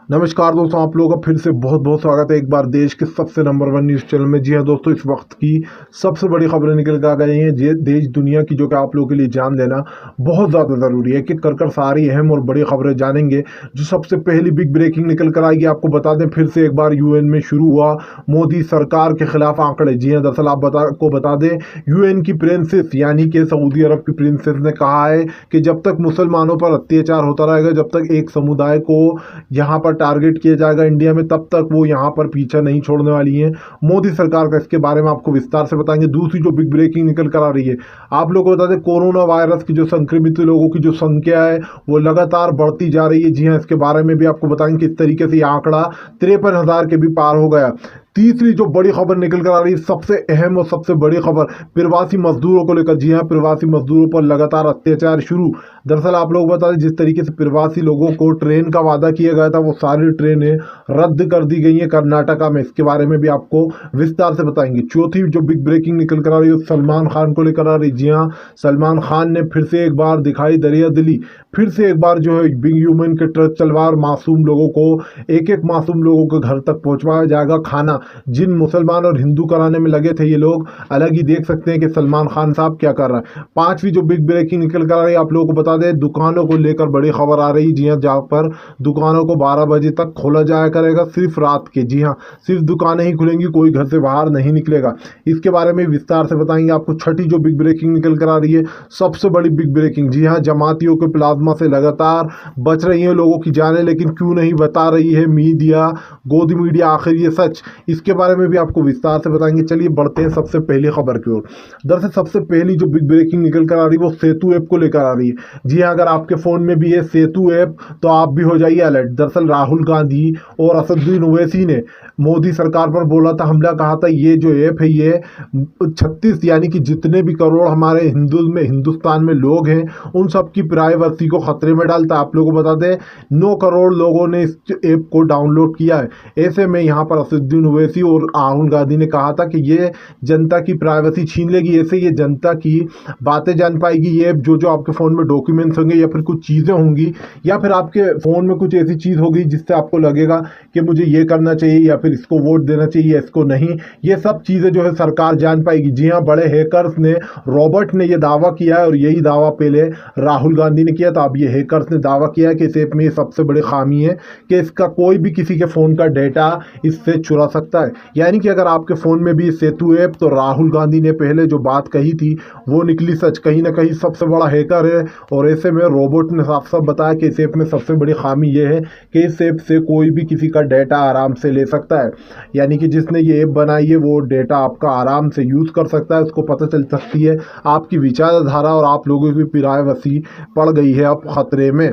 नमस्कार दोस्तों, आप लोगों का फिर से बहुत बहुत स्वागत है एक बार देश के सबसे नंबर वन न्यूज़ चैनल में। जी हाँ दोस्तों, इस वक्त की सबसे बड़ी खबरें निकल कर आ गई हैं देश दुनिया की, जो कि आप लोगों के लिए जान लेना बहुत ज़्यादा ज़रूरी है। कि कर सारी अहम और बड़ी खबरें जानेंगे। जो सबसे पहली बिग ब्रेकिंग निकल कर आएगी, आपको बता दें फिर से एक बार यूएन में शुरू हुआ मोदी सरकार के खिलाफ आंकड़े। जी हाँ, दरअसल आपको बता दें, यूएन की प्रिंसेस यानी कि सऊदी अरब की प्रिंसेस ने कहा है कि जब तक मुसलमानों पर अत्याचार होता रहेगा, जब तक एक समुदाय को यहाँ पर टारगेट किया जाएगा इंडिया में, तब तक वो यहाँ पर पीछा नहीं छोड़ने वाली है मोदी सरकार का। इसके बारे में आपको विस्तार से बताएंगे। दूसरी जो बिग ब्रेकिंग निकल कर आ रही है, आप लोगों को बता दें, कोरोना वायरस की जो संक्रमित लोगों की जो संख्या है वो लगातार बढ़ती जा रही है। जी हाँ, इसके बारे में भी आपको बताएंगे किस तरीके से ये आंकड़ा 53,000 के भी पार हो गया। तीसरी जो बड़ी खबर निकल कर आ रही है, सबसे अहम और सबसे बड़ी खबर प्रवासी मजदूरों को लेकर। जी हाँ, प्रवासी मजदूरों पर लगातार अत्याचार शुरू। दरअसल आप लोग बता दें, जिस तरीके से प्रवासी लोगों को ट्रेन का वादा किया गया था, वो सारी ट्रेनें रद्द कर दी गई हैं कर्नाटका में। इसके बारे में भी आपको विस्तार से बताएंगे। चौथी जो बिग ब्रेकिंग निकल कर आ रही है, सलमान खान को लेकर आ रही। जी हाँ, सलमान खान ने फिर से एक बार दिखाई दरिया दिली। फिर से एक बार जो है बिग ह्यूमन के ट्रक चलवा और मासूम लोगों को, एक एक मासूम लोगों के घर तक पहुंचवाया जाएगा खाना। जिन मुसलमान और हिंदू कराने में लगे थे ये लोग, अलग ही देख सकते हैं कि सलमान खान साहब क्या कर रहा है। पांचवी जो बिग ब्रेकिंग निकल कर आ रही है, आप लोगों को बता दें, दुकानों को लेकर बड़ी खबर आ रही। जी हाँ, जहाँ पर दुकानों को 12 बजे तक खोला जाया करेगा, सिर्फ रात के। जी हाँ, सिर्फ दुकानें ही खुलेंगी, कोई घर से बाहर नहीं निकलेगा। इसके बारे में विस्तार से बताएंगे आपको। छठी जो बिग ब्रेकिंग निकल कर आ रही है, सबसे बड़ी बिग ब्रेकिंग। जी हाँ, जमातियों के प्लाज्मा से लगातार बच रही हैं लोगों की जानें, लेकिन क्यों नहीं बता रही है मीडिया, गोदी मीडिया आखिर ये सच। इसके बारे में भी आपको विस्तार से बताएंगे। चलिए बढ़ते हैं सबसे पहली खबर की ओर। दरअसल सबसे पहली जो बिग ब्रेकिंग निकल कर आ रही है, वो सेतु ऐप को लेकर आ रही है। जी हाँ, अगर आपके फ़ोन में भी है सेतु ऐप, तो आप भी हो जाइए अलर्ट। दरअसल राहुल गांधी और असदुद्दीन ओवैसी ने मोदी सरकार पर बोला था, हमला कहा था, ये जो ऐप है ये 36 यानी कि जितने भी करोड़ हमारे हिंदुस्तान में लोग हैं, उन सब की प्राइवेसी को खतरे में डालता है। आप लोगों को बता दें, 9 करोड़ लोगों ने इस ऐप को डाउनलोड किया है। ऐसे में यहाँ पर असदुद्दीन ओवैसी और राहुल गांधी ने कहा था कि ये जनता की प्राइवेसी छीन लेगी, ऐसे ये जनता की बातें जान पाएगी। ये जो जो आपके फ़ोन में डॉक्यूमेंट्स होंगे या फिर कुछ चीज़ें होंगी, या फिर आपके फ़ोन में कुछ ऐसी चीज़ होगी जिससे आपको लगेगा कि मुझे ये करना चाहिए या फिर इसको वोट देना चाहिए या इसको नहीं, ये सब चीज़ें जो है सरकार जान पाएगी। जी हाँ, बड़े हैकर्स ने, रॉबर्ट ने ये दावा किया है, और यही दावा पहले राहुल गांधी ने किया था। अब ये हैकर्स ने दावा किया है कि इस ऐप में ये सबसे बड़ी खामी है कि इसका कोई भी किसी के फ़ोन का डेटा इससे चुरा सकता है। यानी कि अगर आपके फ़ोन में भी सेतु ऐप, तो राहुल गांधी ने पहले जो बात कही थी वो निकली सच। कहीं ना कहीं सबसे बड़ा हैकर है। और ऐसे में रोबोट ने साफ साफ बताया कि इस ऐप में सबसे बड़ी खामी ये है कि इस ऐप से कोई भी किसी का डेटा आराम से ले सकता है। यानी कि जिसने ये ऐप बनाई है वो डेटा आपका आराम से यूज़ कर सकता है। उसको पता चल सकती है आपकी विचारधारा, और आप लोगों की प्राइवेसी पड़ गई है अब खतरे में।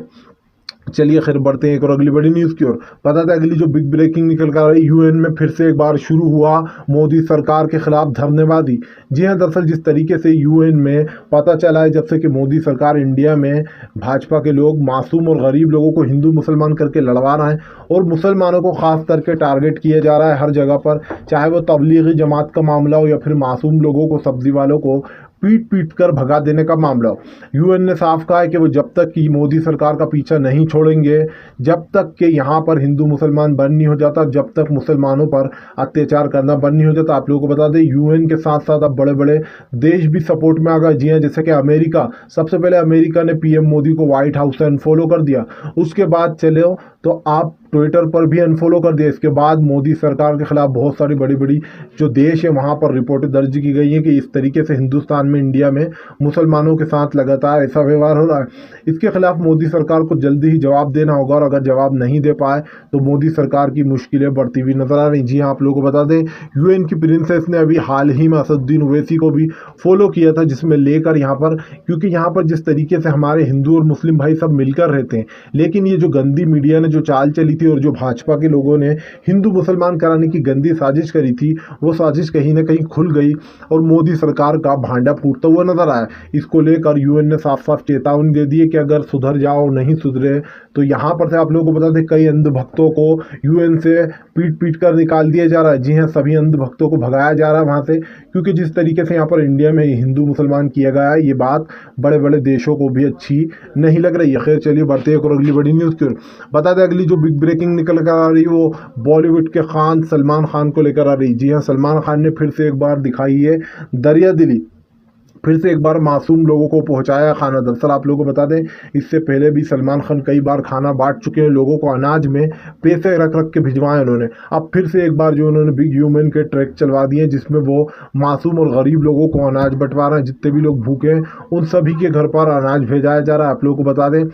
चलिए खैर बढ़ते हैं एक और अगली बड़ी न्यूज़ की ओर। पता था अगली जो बिग ब्रेकिंग निकल कर आ रही, यूएन में फिर से एक बार शुरू हुआ मोदी सरकार के खिलाफ धरनेबाजी। जी हाँ, दरअसल जिस तरीके से यूएन में पता चला है, जब से कि मोदी सरकार इंडिया में भाजपा के लोग, मासूम और गरीब लोगों को हिंदू मुसलमान करके लड़वा रहा है, और मुसलमानों को ख़ास करके टारगेट किया जा रहा है हर जगह पर, चाहे वो तबलीगी जमात का मामला हो या फिर मासूम लोगों को, सब्जी वालों को पीट पीट कर भगा देने का मामला हो। यूएन ने साफ कहा है कि वो जब तक कि मोदी सरकार का पीछा नहीं छोड़ेंगे, जब तक कि यहाँ पर हिंदू मुसलमान बंद नहीं हो जाता, जब तक मुसलमानों पर अत्याचार करना बंद नहीं हो जाता। आप लोगों को बता दें, यूएन के साथ साथ अब बड़े बड़े देश भी सपोर्ट में आ गए। जी हाँ, जैसे कि अमेरिका। सबसे पहले अमेरिका ने पीएम मोदी को व्हाइट हाउस से अनफॉलो कर दिया। उसके बाद चले तो आप ट्विटर पर भी अनफॉलो कर दिया। इसके बाद मोदी सरकार के खिलाफ बहुत सारी बड़ी बड़ी जो देश है वहाँ पर रिपोर्टें दर्ज की गई हैं कि इस तरीके से हिंदुस्तान में, इंडिया में मुसलमानों के साथ लगातार ऐसा व्यवहार हो रहा है। इसके खिलाफ मोदी सरकार को जल्दी ही जवाब देना होगा, और अगर जवाब नहीं दे पाए तो मोदी सरकार की मुश्किलें बढ़ती हुई नजर आ रही। जी हाँ, आप लोगों को बता दें, यूएन की प्रिंसेस ने अभी हाल ही में असदुद्दीन ओवैसी को भी फॉलो किया था, जिसमें लेकर यहाँ पर, क्योंकि यहाँ पर जिस तरीके से हमारे हिंदू और मुस्लिम भाई सब मिलकर रहते हैं, लेकिन ये जो गंदी मीडिया ने जो चाल चली थी और जो भाजपा के लोगों ने हिंदू मुसलमान कराने की गंदी साजिश करी थी, वो साजिश कहीं ना कहीं खुल गई और मोदी सरकार का भांडा फूटता हुआ नजर आया। इसको लेकर यूएन ने साफ साफ चेतावनी दे दी है कि अगर सुधर जाओ, नहीं सुधरे तो यहाँ पर से, आप लोगों को बता दें, कई अंधभक्तों को यूएन से पीट पीट कर निकाल दिया जा रहा है। जी हाँ, सभी अंधभक्तों को भगाया जा रहा है वहाँ से, क्योंकि जिस तरीके से यहाँ पर इंडिया में हिंदू मुसलमान किया गया है, ये बात बड़े बड़े देशों को भी अच्छी नहीं लग रही है। खैर चलिए बढ़ते हैं और अगली बड़ी न्यूज़ की ओर। बता दें अगली जो बिग ब्रेकिंग निकल कर आ रही है वो बॉलीवुड के खान सलमान खान को लेकर आ रही। जी हाँ, सलमान खान ने फिर से एक बार दिखाई है दरिया दिली, फिर से एक बार मासूम लोगों को पहुंचाया खाना। दरअसल आप लोगों को बता दें, इससे पहले भी सलमान खान कई बार खाना बांट चुके हैं लोगों को, अनाज में पैसे रख रख के भिजवाए उन्होंने। अब फिर से एक बार जो उन्होंने बिग ह्यूमन के ट्रैक चलवा दिए जिसमें वो मासूम और गरीब लोगों को अनाज बंटवा रहे हैं। जितने भी लोग भूखे हैं उन सभी के घर पर अनाज भेजाया जा रहा है। आप लोगों को बता दें,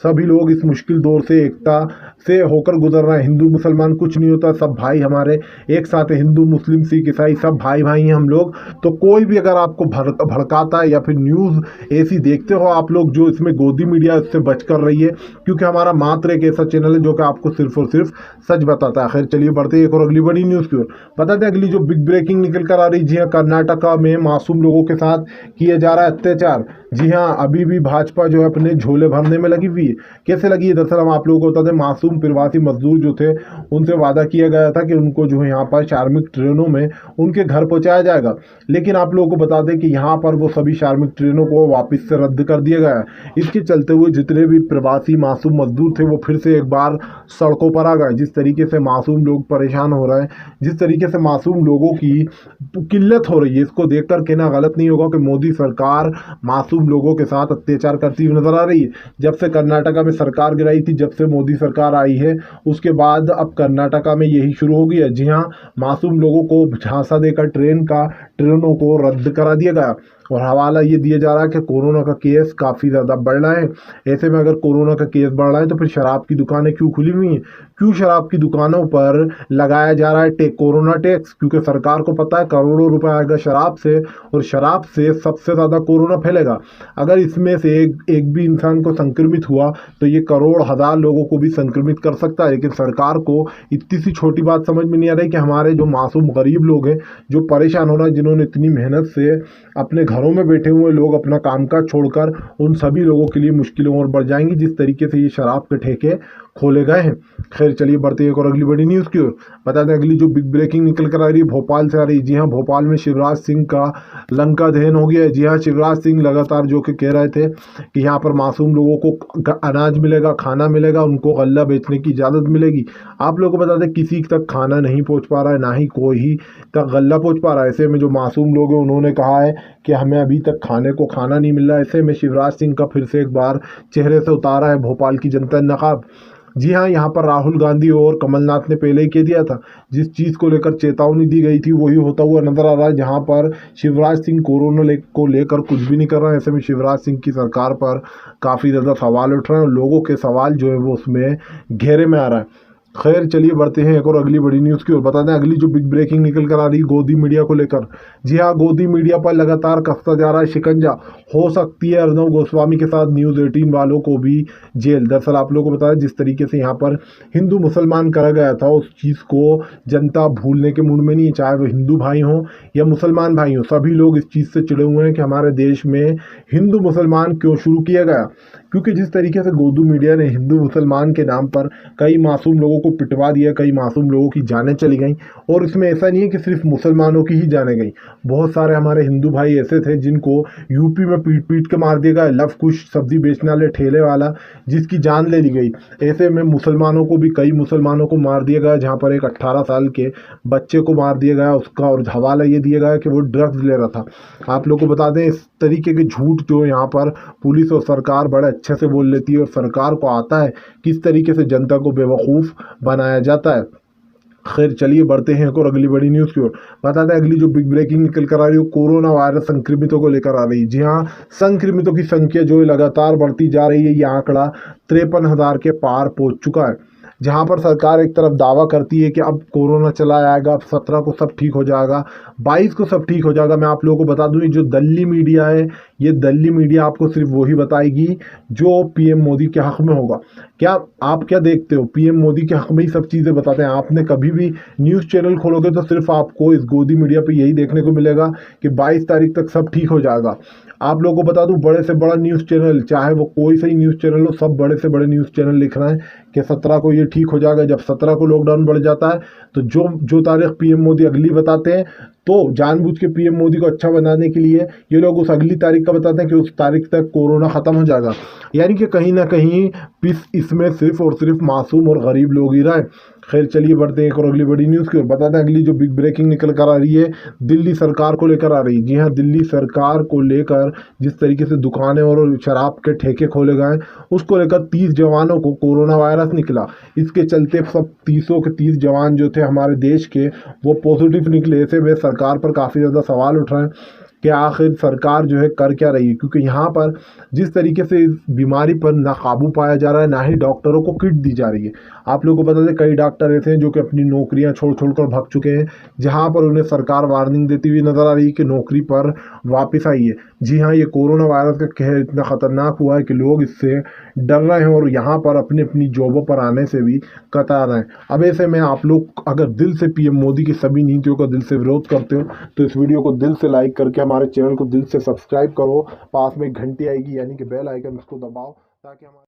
सभी लोग इस मुश्किल दौर से एकता से होकर गुजर रहे हैं। हिंदू मुसलमान कुछ नहीं होता, सब भाई हमारे एक साथ है। हिंदू मुस्लिम सिख ईसाई सब भाई भाई हैं हम लोग। तो कोई भी अगर आपको भड़काता है या फिर न्यूज़ ऐसी देखते हो आप लोग जो इसमें गोदी मीडिया, इससे बच कर रही है, क्योंकि हमारा मात्र एक ऐसा चैनल है जो कि आपको सिर्फ और सिर्फ सच बताता है। खैर चलिए बढ़ते हैं एक और अगली बड़ी न्यूज़ की ओर। बता दें अगली जो बिग ब्रेकिंग निकल कर आ रही, जी हाँ, कर्नाटका में मासूम लोगों के साथ किया जा रहा है अत्याचार। जी हाँ, अभी भी भाजपा जो है अपने झोले भरने में लगी हुई है। कैसे लगी है? दरअसल हम आप लोगों को बता दें, मासूम प्रवासी मजदूर जो थे उनसे वादा किया गया था कि उनको जो है यहाँ पर श्रमिक ट्रेनों में उनके घर पहुँचाया जाएगा, लेकिन आप लोगों को बता दें कि यहाँ पर वो सभी श्रमिक ट्रेनों को वापस से रद्द कर दिया गया है। इसके चलते हुए जितने भी प्रवासी मासूम मजदूर थे वो फिर से एक बार सड़कों पर आ गए। जिस तरीके से मासूम लोग परेशान हो रहे हैं, जिस तरीके से मासूम लोगों की किल्लत हो रही है, इसको देखकर कहना गलत नहीं होगा कि मोदी सरकार मासूम लोगों के साथ अत्याचार करती हुई नजर आ रही है। जब से कर्नाटका में सरकार गिराई थी, जब से मोदी सरकार आई है, उसके बाद अब कर्नाटका में यही शुरू हो गया। जी हाँ, मासूम लोगों को झांसा देकर ट्रेनों को रद्द करा दिया गया। और हवाला ये दिया जा रहा है कि कोरोना का केस काफ़ी ज़्यादा बढ़ रहा है। ऐसे में अगर कोरोना का केस बढ़ रहा है तो फिर शराब की दुकानें क्यों खुली हुई हैं? क्यों शराब की दुकानों पर लगाया जा रहा है कोरोना टैक्स? क्योंकि सरकार को पता है करोड़ों रुपए आएगा शराब से, और शराब से सबसे ज़्यादा कोरोना फैलेगा। अगर इसमें से एक भी इंसान को संक्रमित हुआ तो ये करोड़ हजार लोगों को भी संक्रमित कर सकता है। लेकिन सरकार को इतनी सी छोटी बात समझ में नहीं आ रही कि हमारे जो मासूम गरीब लोग हैं जो परेशान हो रहे हैं, जिन्होंने इतनी मेहनत से अपने घरों में बैठे हुए लोग अपना कामकाज छोड़कर, उन सभी लोगों के लिए मुश्किलें और बढ़ जाएंगी जिस तरीके से ये शराब के ठेके खोले गए हैं। खैर चलिए बढ़ते एक और अगली बड़ी न्यूज़ की ओर। बता दें अगली जो बिग ब्रेकिंग निकल कर आ रही है भोपाल से आ रही। जी हाँ, भोपाल में शिवराज सिंह का लंका दहन हो गया है। जी हाँ, शिवराज सिंह लगातार जो कि कह रहे थे कि यहाँ पर मासूम लोगों को अनाज मिलेगा, खाना मिलेगा, उनको गल्ला बेचने की इजाज़त मिलेगी। आप लोगों को बता दें किसी तक खाना नहीं पहुँच पा रहा है, ना ही कोई तक गल्ला पहुँच पा रहा है। ऐसे में जो मासूम लोग हैं उन्होंने कहा है कि हमें अभी तक खाने को खाना नहीं मिल रहा है। ऐसे में शिवराज सिंह का फिर से एक बार चेहरे से उतारा है भोपाल की जनता ने नकाब। जी हाँ, यहाँ पर राहुल गांधी और कमलनाथ ने पहले ही कह दिया था, जिस चीज़ को लेकर चेतावनी दी गई थी वही होता हुआ नजर आ रहा है। जहाँ पर शिवराज सिंह कोरोना को लेकर कुछ भी नहीं कर रहा है। ऐसे में शिवराज सिंह की सरकार पर काफ़ी ज़्यादा सवाल उठ रहे हैं और लोगों के सवाल जो है वो उसमें घेरे में आ रहा है। खैर चलिए बढ़ते हैं एक और अगली बड़ी न्यूज़ की ओर। बता दें अगली जो बिग ब्रेकिंग निकल कर आ रही गोदी मीडिया को लेकर। जी हाँ, गोदी मीडिया पर लगातार कसता जा रहा है शिकंजा। हो सकती है अर्नब गोस्वामी के साथ न्यूज़ 18 वालों को भी जेल। दरअसल आप लोगों को बताया जिस तरीके से यहाँ पर हिंदू मुसलमान करा गया था, उस चीज़ को जनता भूलने के मूड में नहीं है। चाहे वो हिंदू भाई हों या मुसलमान भाई हों, सभी लोग इस चीज़ से चिड़े हुए हैं कि हमारे देश में हिंदू मुसलमान क्यों शुरू किया गया। क्योंकि जिस तरीके से गोदी मीडिया ने हिंदू मुसलमान के नाम पर कई मासूम लोगों को पिटवा दिया, कई मासूम लोगों की जानें चली गई। और इसमें ऐसा नहीं है कि सिर्फ मुसलमानों की ही जानें गई, बहुत सारे हमारे हिंदू भाई ऐसे थे जिनको यूपी में पीट पीट के मार दिया गया। लव कुश सब्जी बेचने वाले ठेले वाला जिसकी जान ले ली गई। ऐसे में मुसलमानों को भी, कई मुसलमानों को मार दिया गया। जहाँ पर एक 18 साल के बच्चे को मार दिया गया उसका, और हवाला ये दिया गया कि वो ड्रग्स ले रहा था। आप लोग को बता दें इस तरीके के झूठ जो यहाँ पर पुलिस और सरकार बड़े अच्छे से बोल लेती है, और सरकार को आता है किस तरीके से जनता को बेवकूफ़ बनाया जाता है। खैर चलिए बढ़ते हैं एक और अगली बड़ी न्यूज़ की ओर। बता दें अगली जो बिग ब्रेकिंग निकल कर आ रही है कोरोना वायरस संक्रमितों को लेकर आ रही है। जी हाँ, संक्रमितों की संख्या जो है लगातार बढ़ती जा रही है। ये आंकड़ा 53,000 के पार पहुंच चुका है। जहां पर सरकार एक तरफ दावा करती है कि अब कोरोना चला आएगा, अब 17 को सब ठीक हो जाएगा, 22 को सब ठीक हो जाएगा। मैं आप लोगों को बता दूं ये जो दिल्ली मीडिया है, ये दिल्ली मीडिया आपको सिर्फ वही बताएगी जो पीएम मोदी के हक में होगा। क्या आप क्या देखते हो? पीएम मोदी के हक में ही सब चीज़ें बताते हैं। आपने कभी भी न्यूज़ चैनल खोलोगे तो सिर्फ आपको इस गोदी मीडिया पे यही देखने को मिलेगा कि 22 तारीख तक सब ठीक हो जाएगा। आप लोगों को बता दूं बड़े से बड़ा न्यूज़ चैनल, चाहे वो कोई सा ही न्यूज़ चैनल हो, सब बड़े से बड़े न्यूज़ चैनल लिख रहे हैं कि 17 को ये ठीक हो जाएगा। जब 17 को लॉकडाउन बढ़ जाता है तो जो तारीख पीएम मोदी अगली बताते हैं तो जानबूझ के पीएम मोदी को अच्छा बनाने के लिए ये लोग उस अगली तारीख का बताते हैं कि उस तारीख तक कोरोना खत्म हो जाएगा। यानी कि कहीं ना कहीं पीस इसमें सिर्फ और सिर्फ मासूम और गरीब लोग ही रहे। खैर चलिए बढ़ते हैं एक और अगली बड़ी न्यूज़ की ओर। बताते हैं अगली जो बिग ब्रेकिंग निकल कर आ रही है, दिल्ली सरकार को लेकर आ रही है। जी हाँ, दिल्ली सरकार को लेकर जिस तरीके से दुकानें और शराब के ठेके खोले गए, उसको लेकर 30 जवानों को कोरोना वायरस निकला। इसके चलते सब 30 के 30 जवान जो थे हमारे देश के, वो पॉजिटिव निकले। ऐसे में सरकार पर काफ़ी ज़्यादा सवाल उठ रहे हैं कि आखिर सरकार जो है कर क्या रही है, क्योंकि यहाँ पर जिस तरीके से इस बीमारी पर ना काबू पाया जा रहा है, ना ही डॉक्टरों को किट दी जा रही है। आप लोगों को पता है कई डॉक्टर ऐसे हैं जो कि अपनी नौकरियां छोड़ छोड़कर भाग चुके हैं, जहाँ पर उन्हें सरकार वार्निंग देती हुई नजर आ रही है कि नौकरी पर वापस आइए। जी हाँ, ये कोरोना वायरस का कहर इतना खतरनाक हुआ है कि लोग इससे डर रहे हैं और यहाँ पर अपनी अपनी जॉबों पर आने से भी कतरा रहे हैं। अब ऐसे में आप लोग अगर दिल से पीएम मोदी की सभी नीतियों का दिल से विरोध करते हो तो इस वीडियो को दिल से लाइक करके हमारे चैनल को दिल से सब्सक्राइब करो। पास में एक घंटी आएगी यानी कि बेल आइकन, उसको दबाओ ताकि हमारे